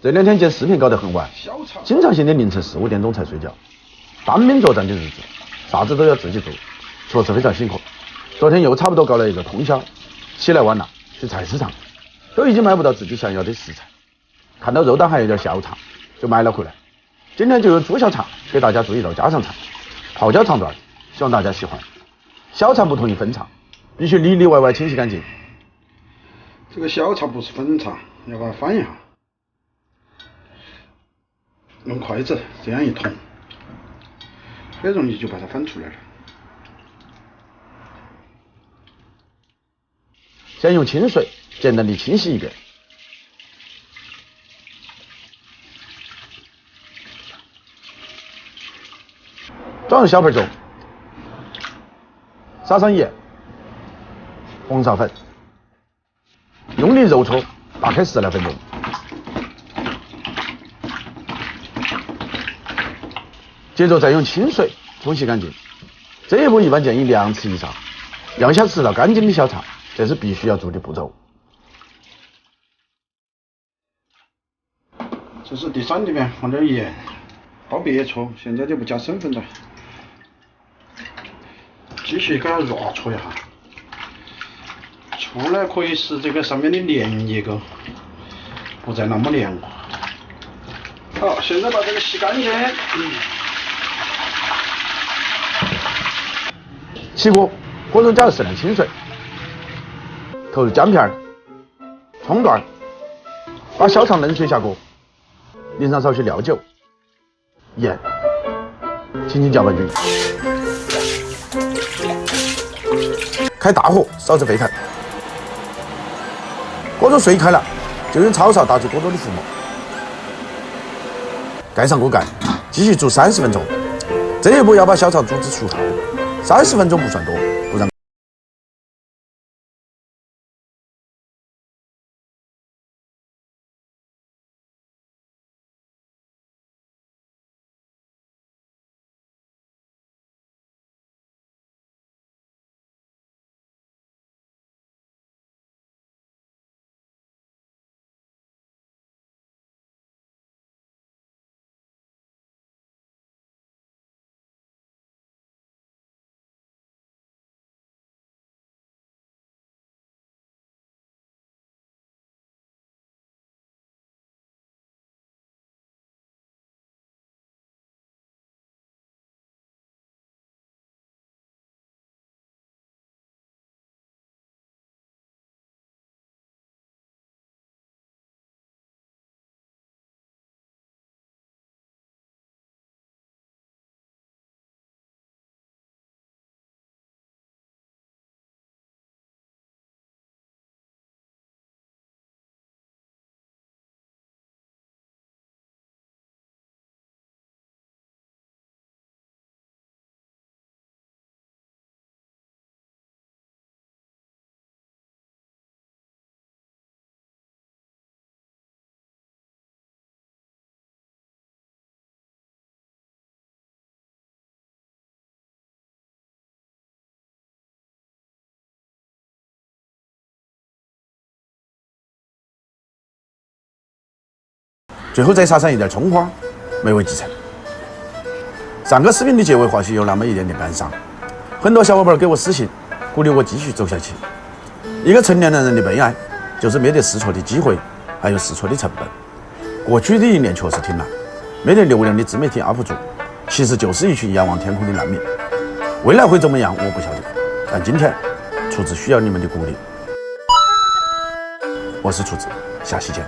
这2天剪视频搞得很晚，经常性的凌晨4、5点钟才睡觉，单兵作战的日子，啥子都要自己做，确实非常辛苦。昨天又差不多搞了一个通宵，起来晚了，去菜市场，都已经买不到自己想要的食材，看到肉档还有点小长，就买了回来。今天就用猪小肠给大家做一道家常菜，泡椒肠段，希望大家喜欢。小肠不同于粉肠，必须里里外外清洗干净。这个小肠不是粉肠，要把它翻一下，用筷子这样一捅，很容易就把它翻出来了。先用清水简单的清洗一遍，装入小盆中，撒上盐、红苕粉，用力揉搓，大概10来分钟。接着再用清水冲洗干净。这一步一般建议2次以上，要想吃到干净的小肠，这是必须要做的步骤。这是第3里面放点盐，包别搓，现在就不加生粉了，继续给它热搓一下，搓呢可以使这个上面的粘液个不再那么粘。好，现在把这个洗干净。起锅，锅中加入适量清水，投入姜片、葱段，把小肠冷水下锅，淋上少许料酒、盐，轻轻搅拌均匀。开大火烧至沸腾，锅中水开了，就用炒勺打出锅中的浮沫，盖上锅盖，继续煮30分钟。这一步要把小肠煮至熟透，30分钟不算多，不然。最后再撒上一点葱花，美味继承。上个视频的结尾或许有那么一点点感伤，很多小伙伴给我私信，鼓励我继续走下去。一个成年男人的悲哀，就是没得试错的机会，还有试错的成本。过去的1年确实挺难，没得流量的自媒体 UP 主，其实就是一群仰望天空的难民。未来会怎么样，我不晓得，但今天，厨子需要你们的鼓励。我是厨子，下期见。